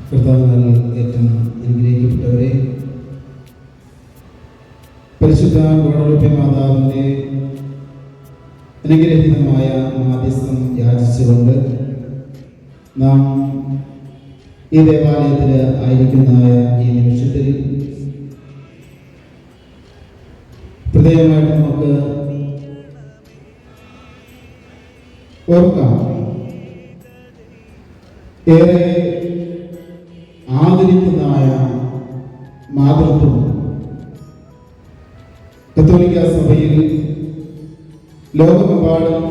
കർത്താവിനാൽ ഏറ്റവും അനുഗ്രഹിക്കപ്പെട്ടവരെ, പരിശുദ്ധ ഗുണരൂപ്യ മാതാവിൻ്റെ അനുഗ്രഹീതമായ മാധ്യസ്ഥം യാചിച്ചുകൊണ്ട് നാം ഈ ദേവാലയത്തിൽ ആയിരിക്കുന്നതായ ഈ നിമിഷത്തിൽ ഹൃദയമായിട്ട് നമുക്ക് ഓർക്കാം, ഏറെ ആദരിക്കുന്നതായ മാതൃത്വം കത്തോലിക്ക സഭയിൽ ലോകമെമ്പാടും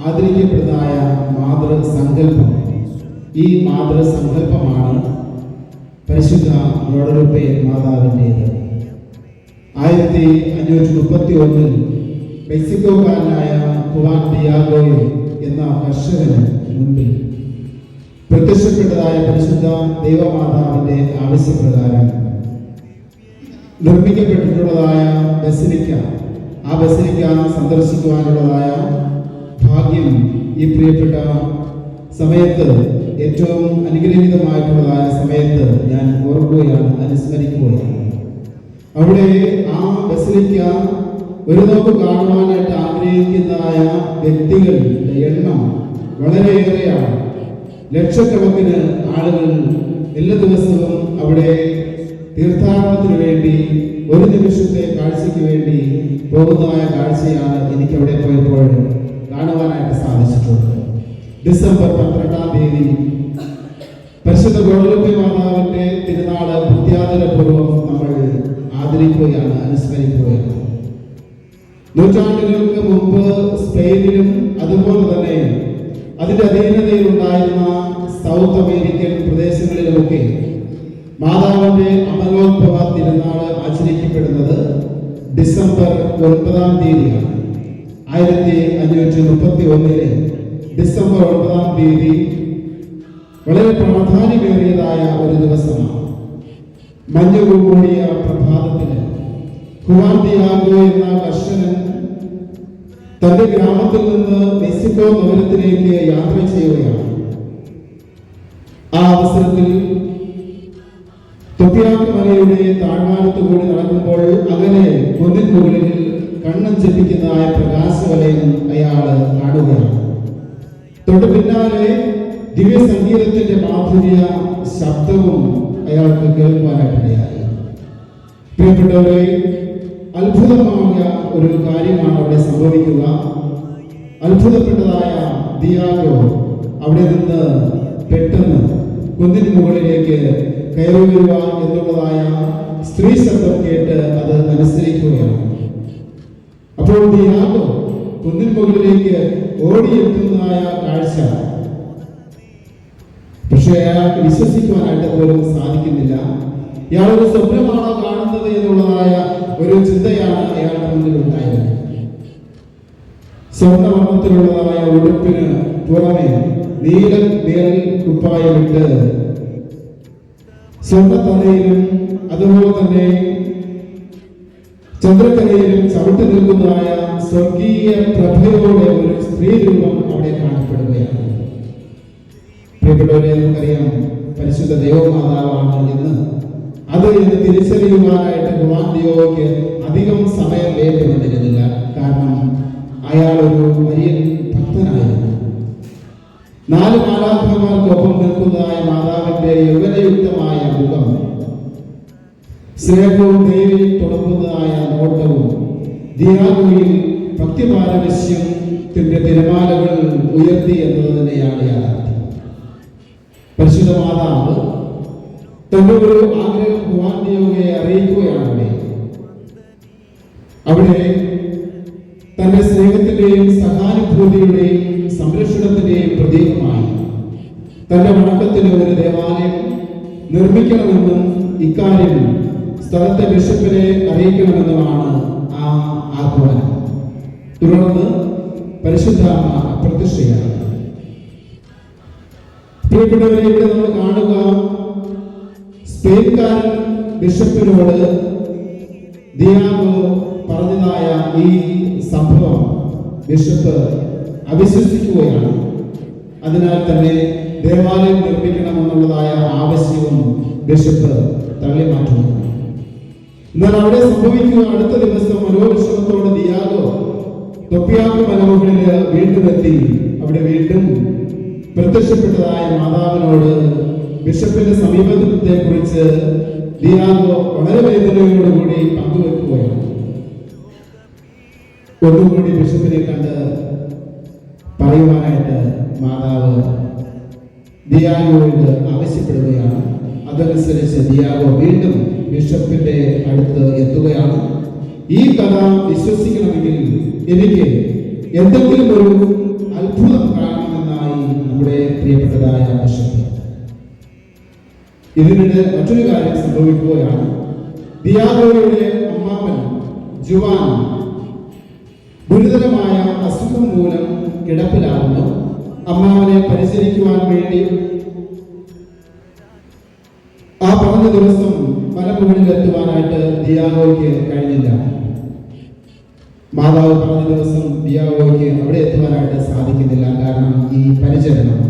ആദരിക്കപ്പെടുന്നതായ മാതൃസങ്കല്പം. ഈ മാതൃസങ്കല്പമാണ് പരിശുദ്ധ ഗുഡലൂപ്പെ മാതാവിൻ്റേത്. 1531 മെക്സിക്കോക്കാരനായ ഹുവാൻ ഡിയാഗോയെ എന്ന കർഷകന് മുൻപിൽ പ്രത്യക്ഷപ്പെട്ടതായ പരിശുദ്ധ ദൈവമാതാവിന്റെ ആവശ്യപ്രകാരം നിർമ്മിക്കപ്പെട്ടിട്ടുള്ളതായ ബസിലിക്ക, ആ ബസിലിക്ക സന്ദർശിക്കുവാനുള്ളതായ ഭാഗ്യം ഈ പ്രിയപ്പെട്ട സമയത്ത്, ഏറ്റവും അനുഗ്രഹീതമായിട്ടുള്ളതായ സമയത്ത് ഞാൻ ഓർക്കുകയാണ്, അനുസ്മരിക്കുകയാണ്. അവിടെ ആ ബസിലിക്ക ഒരു നോക്ക് കാണുവാനായിട്ട് ആഗ്രഹിക്കുന്നതായ വ്യക്തികളുടെ എണ്ണം വളരെയേറെയാണ്. ലക്ഷക്കണക്കിന് ആളുകൾ എല്ലാ ദിവസവും അവിടെ തീർത്ഥാടനത്തിന് വേണ്ടി, ഒരു നിമിഷത്തെ കാഴ്ചയ്ക്ക് വേണ്ടി പോകുന്നതായ കാഴ്ചയാണ് എനിക്ക് അവിടെ പോയപ്പോൾ കാണുവാനായിട്ട് സാധിച്ചിട്ടുള്ളത്. ഡിസംബർ 12-ാം തീയതി പരിശുദ്ധ ഗുഡലൂപ്പെ മാതാവിന്റെ തിരുനാള് പ്രത്യാദരപൂർവ്വം നമ്മൾ ആദരിക്കുകയാണ്, അനുസ്മരിക്കുകയാണ്. നൂറ്റാണ്ടുകൾക്ക് മുമ്പ് സ്പെയിനിലും അതുപോലെ തന്നെ അതിന്റെ അധീനതയിലുണ്ടായിരുന്ന സൗത്ത് അമേരിക്കൻ പ്രദേശങ്ങളിലുമൊക്കെ മാതാവിന്റെ അമലോത്ഭവ തിരുനാള് ആചരിക്കപ്പെടുന്നത് ഡിസംബർ 9-ാം തീയതിയാണ്. 1531 ഡിസംബർ 9-ാം തീയതി വളരെ പ്രാധാന്യമേറിയതായ ഒരു ദിവസമാണ്. മഞ്ഞുകൂടിയ പ്രഭാതത്തിന് ഹുവാൻ ഡിയാഗോ എന്ന കർഷകൻ തന്റെ ഗ്രാമത്തിൽ നിന്ന് മെക്സിക്കോ നഗരത്തിലേക്ക് യാത്ര ചെയ്യുകയാണ്. ആ അവസരത്തിൽ തൊപ്പിയാക്ക് മലയുടെ താഴ്വാരത്ത് കൂടി നടക്കുമ്പോൾ അങ്ങനെ കുന്നിൻ മുകളിൽ കണ്ണൻ ചെപ്പിക്കുന്നതായ പ്രകാശവലയം അയാൾ കാണുകയാണ്. തൊട്ട് പിന്നാലെ ദിവ്യ സംഗീതത്തിന്റെ മാധുര്യ ശബ്ദവും അയാൾക്ക് കേൾക്കുവാനായിട്ടിടയായി. പ്രിയപ്പെട്ടവരെ, അത്ഭുതമായ ഒരു കാര്യമാണ് അവിടെ സംഭവിക്കുക. അത്ഭുതപ്പെട്ടതായ ദിയാഗോ അവിടെ നിന്ന് പെട്ടെന്ന് കുന്നിന് മുകളിലേക്ക് കയറി വരിക എന്നുള്ളതായ സ്ത്രീ ശബ്ദം കേട്ട് അത് അനുസരിക്കുകയാണ്. അപ്പോൾ ദിയാഗോ കുന്നിന് മുകളിലേക്ക് ഓടിയെത്തുന്നതായ കാഴ്ച പക്ഷെ അയാൾക്ക് വിശ്വസിക്കുവാനായിട്ട് പോലും സാധിക്കുന്നില്ല. ഇയാളൊരു സ്വപ്നമാണോ കാണുന്നത് എന്നുള്ളതായ ഒരു ചിന്തയാണ് അയാളുടെ മുന്നിൽ ഉണ്ടായത്. സ്വർണ്ണവർണ്ണത്തിലുള്ളതായ ഉടുപ്പിന് പുറമെ നീല നിഴൽ കുപ്പായമിട്ട് സ്വർണ്ണത്തലയിലും അതുപോലെ തന്നെ ചന്ദ്രക്കലയിലും ചവിട്ടി നിൽക്കുന്നതായ സ്വർഗീയ പ്രഭയോടെ ഒരു സ്ത്രീ രൂപം അവിടെ കാണപ്പെടുകയാണ്. പ്രിയപ്പെട്ടവരെ, നമുക്കറിയാം പരിശുദ്ധ ദൈവമാതാവാണ് എന്ന്. അത് എന്ന് തിരിച്ചറിയുവാനായിട്ട് ഗുവാന്തിയോയ്ക്ക് അധികം സമയം വേണ്ടി വന്നിരുന്നില്ല. കാരണം അയാൾ ഒരു വലിയ ഭക്തനായിരുന്നു. 4 മാലാഖമാർക്കൊപ്പം നിൽക്കുന്നതായ മാതാവിന്റെ യൗവനയുക്തമായ മുഖം, സ്നേഹവും ദൈവം തുടങ്ങുന്നതായ നോട്ടവും ദിയാഗോയിൽ ഭക്തിപാരവശ്യത്തിന്റെ തിരമാലകൾ ഉയർത്തി എന്നത് തന്നെയാണ് യാഥാർത്ഥ്യം. പരിശുദ്ധ മാതാവ് തന്റെ ഒരു ആഗ്രഹം ഗുവാന്തിയോയെ അറിയിക്കുകയാണ്. അവിടെ തന്റെ സ്നേഹത്തിന്റെയും സഹാനുഭൂതിയുടെയും സംരക്ഷണത്തിന്റെയും പ്രതീകമായി തന്റെ വണക്കത്തിന് ഒരു ദേവാലയം നിർമ്മിക്കണമെന്നും ഇക്കാര്യം സ്ഥലത്തെ ബിഷപ്പിനെ അറിയിക്കണമെന്നുമാണ് ആ ആഹ്വാനം. തുടർന്ന് പരിശുദ്ധ അപ്രത്യക്ഷയാണ്. പ്രിയപ്പെട്ടവരെ, ഇവിടെ നമ്മൾ കാണുക സ്പെയിൻകാരൻ ബിഷപ്പിനോട് ദിയാഗോ പറഞ്ഞതായ ഈ സംഭവം ബിഷപ്പ് അവിശ്വസിക്കുകയാണ്. അതിനാൽ തന്നെ ദേവാലയം നിർമ്മിക്കണമെന്നുള്ളതായ ആവശ്യവും ബിഷപ്പ് തള്ളിമാറ്റുന്നു. എന്നാൽ അവിടെ സംഭവിക്കുക, അടുത്ത ദിവസം മനോവിഷമത്തോടെ ദിയാഗോ തൊപ്പിയാക്ക് മലമുകളിൽ വീണ്ടും എത്തി. അവിടെ വീണ്ടും പ്രത്യക്ഷപ്പെട്ടതായ മാതാവിനോട് ബിഷപ്പിന്റെ സമീപത്തെ കുറിച്ച് ദിയാഗോ വളരെ വേദനയോടുകൂടി പങ്കുവെക്കുകയാണ്. ഒന്നുകൂടി ബിഷപ്പിനെ കണ്ട് പറയുവാനായിട്ട് മാതാവ് ദിയാഗോയോട് ആവശ്യപ്പെടുകയാണ്. അതനുസരിച്ച് ദിയാഗോ വീണ്ടും ബിഷപ്പിന്റെ അടുത്ത് എത്തുകയാണ്. ഈ കഥ വിശ്വസിക്കണമെങ്കിൽ എനിക്ക് എന്തെങ്കിലും ഒരു അത്ഭുതം കാണണമെന്നായി നമ്മുടെ പ്രിയപ്പെട്ടതായ ബിഷപ്പ്. ഇതിനിടെ മറ്റൊരു കാര്യം സംഭവിക്കുകയാണ്. ദിയാഗോയുടെ അമ്മാവൻ ജുവാൻ ഗുരുതരമായ അസുഖം മൂലം കിടപ്പിലാകുന്നു. അമ്മാവനെ പരിചരിക്കുവാൻ വേണ്ടി ആ പറഞ്ഞ ദിവസം മലമുകളിൽ എത്തുവാനായിട്ട് ദിയാഗോയ്ക്ക് കഴിഞ്ഞില്ല. മാതാവ് പറഞ്ഞ ദിവസം ദിയാഗോയ്ക്ക് അവിടെ എത്തുവാനായിട്ട് സാധിക്കുന്നില്ല. കാരണം ഈ പരിചരണം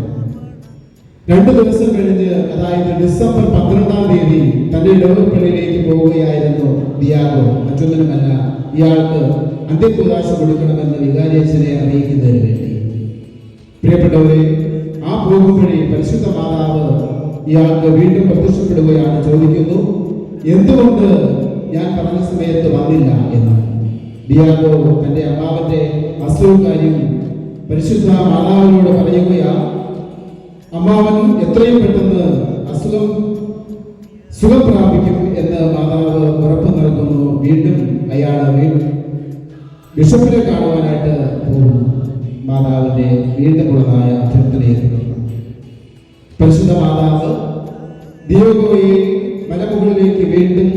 2 ദിവസം കഴിഞ്ഞ്, അതായത് ഡിസംബർ 12-ാം തീയതി തന്റെ ഇടവപ്പള്ളിയിലേക്ക് പോവുകയായിരുന്നു ദിയാഗോ. മറ്റൊന്നിനുമല്ല, ഇയാൾക്ക് അന്ത്യപ്രകാശം കൊടുക്കണമെന്ന് വികാരിയച്ഛനെ അറിയിക്കുന്നതിന് വേണ്ടി. പ്രിയപ്പെട്ടവരെ, ആ പോകുമ്പോഴേ പരിശുദ്ധ മാതാവ് ഇയാൾക്ക് വീണ്ടും പ്രത്യക്ഷപ്പെടുകയാണ്. ചോദിക്കുന്നു, എന്തുകൊണ്ട് ഞാൻ പറഞ്ഞ സമയത്ത് വന്നില്ല എന്ന്. ദിയാഗോ തന്റെ അമ്മാവന്റെ അസുഖകാര്യം പരിശുദ്ധ മാതാവിനോട് പറയുകയാണ്. അമ്മാവൻ എത്രയും പെട്ടെന്ന് സുഖം പ്രാപിക്കും എന്ന് മാതാവ് ഉറപ്പ് നൽകുന്നു. വീണ്ടും അയാൾ ബിഷപ്പിനെ കാണുവാനായിട്ട് പോകുന്നു. മാതാവിന്റെ വീണ്ടുമുള്ളതായ അഭ്യർത്ഥനയെ തുടർന്ന് പരിശുദ്ധ മാതാവ് ദിയാഗോയെ മലമുകളിലേക്ക് വീണ്ടും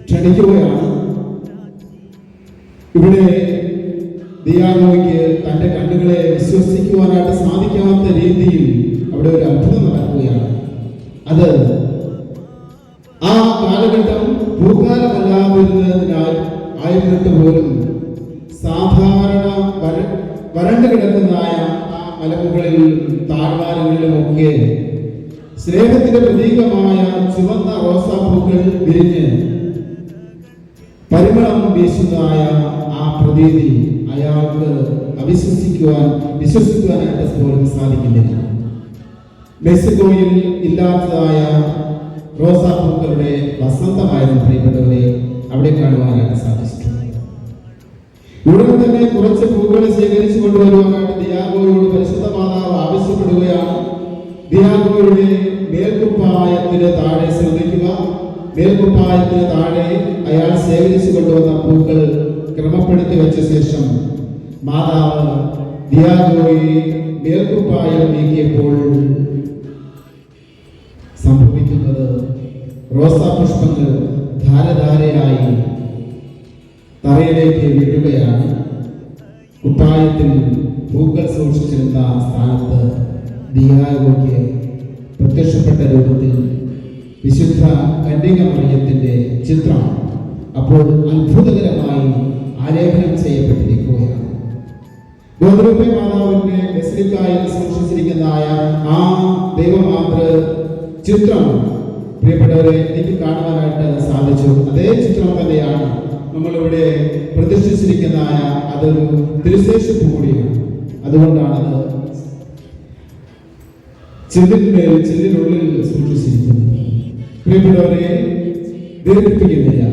ക്ഷണിക്കുകയാണ്. ഇവിടെ ദിയാഗോയ്ക്ക് തന്റെ കണ്ണുകളെ വിശ്വസിക്കുവാനായിട്ട് സാധിക്കാത്ത രീതിയിൽ അവിടെ ഒരു അത്ഭുതം നടക്കുകയാണ്. അത് ആ കാലഘട്ടം ഭൂകാലമല്ലാതിരുന്നതിനാൽ ആയിരുന്നിട്ട് പോലും സാധാരണ വരണ്ടു കിടക്കുന്നതായ ആ മലമുകളിൽ താഴ്വാരങ്ങളിലുമൊക്കെ സ്നേഹത്തിന്റെ പ്രതീകമായ ചുവന്ന റോസാപ്പൂക്കൾ വിരിഞ്ഞ് പരിമളം വീശുന്നതായ ആ പ്രതീതി അയാൾക്ക് വിശ്വസിക്കുവാനായിട്ട് പോലും സാധിക്കുന്നില്ല. മെക്സിക്കോയിൽ ഇല്ലാത്തതായ റോസാപ്പൂക്കളുടെ വസന്തമായിരുന്നു പ്രിയപ്പെട്ടവരെ അവിടെ കാണുവാനായിട്ട് സാധിച്ചിട്ടുണ്ട്. ഉടൻ തന്നെ കുറച്ച് പൂക്കൾ ശേഖരിച്ചു കൊണ്ടുവരുവാനായിട്ട് ദിയാഗോയോട് പരിശുദ്ധ മാതാവ് ആവശ്യപ്പെടുകയാണ്. ദിയാഗോയുടെ മേൽക്കുപ്പായത്തിന് താഴെ ശ്രദ്ധിക്കുക. മേൽക്കുപ്പായത്തിന് താഴെ അയാൾ ശേഖരിച്ചു കൊണ്ടുവന്ന പൂക്കൾ ക്രമപ്പെടുത്തി വെച്ച ശേഷം മാതാവ് ദിയാഗോയെ മേൽക്കുപ്പായം നീക്കിയപ്പോൾ സംഭവിക്കുന്നത് റോസാ പുഷ്പങ്ങൾ ധാരധാരയായി തറയിലേക്ക് വീഴുകയാണ്. കുപ്പായത്തിൽ പൂക്കൾ സൂക്ഷിച്ചിരുന്ന സ്ഥാനത്ത് ദിയാഗോയ്ക്ക് പ്രത്യക്ഷപ്പെട്ട രൂപത്തിൽ വിശുദ്ധ കന്യകമറിയത്തിന്റെ ചിത്രം അപ്പോൾ അത്ഭുതകരമായി ആലേഖനം ചെയ്യപ്പെട്ടിരിക്കുകയാണ്. ഗോത്രൂപ മാതാവിന്റെ ബസിലിക്കായിൽ സൂക്ഷിച്ചിരിക്കുന്നതായ ആ ദൈവമാതൃ ചിത്രം പ്രിയപ്പെട്ടവരെ എനിക്ക് കാണുവാനായിട്ട് സാധിച്ചു. അതേ ചിത്രം തന്നെയാണ് നമ്മളിവിടെ പ്രതിഷ്ഠിച്ചിരിക്കുന്നതായ അതൊരു തിരുശേഷിപ്പ് കൂടിയാണ്. അതുകൊണ്ടാണത് ചില്ലിനുള്ളിൽ സൂക്ഷിച്ചിരിക്കുന്നത്. പ്രിയപ്പെട്ടവരെ, ദീർഘിപ്പിക്കുന്നില്ല.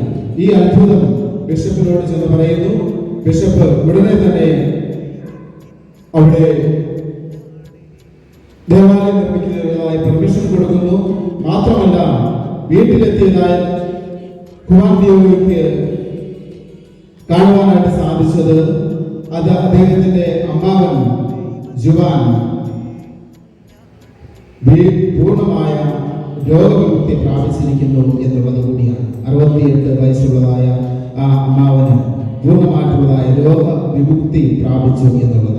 ഈ അത്ഭുതം ബിഷപ്പിനോട് ചെന്ന് പറയുന്നു. ബിഷപ്പ് ഉടനെ തന്നെ അവിടെ ദേവാലയം നിർമ്മിക്കുന്നതിനായി പെർമിഷൻ കൊടുക്കുന്നു. മാത്രമല്ല, വീട്ടിലെത്തിയതായ കുവാന്തിയോയ്ക്ക് കാണുവാനായിട്ട് സാധിച്ചത് അത് അദ്ദേഹത്തിന്റെ അമ്മാവൻ ജുവാൻ പൂർണ്ണമായ രോഗവിമുക്തി പ്രാപിച്ചിരിക്കുന്നു എന്നുള്ളത് കൂടിയാണ്. 68 വയസ്സുള്ളതായ ആ അമ്മാവന് പൂർണ്ണമായിട്ടുള്ളതായ രോഗവിമുക്തി പ്രാപിച്ചു എന്നുള്ളത്.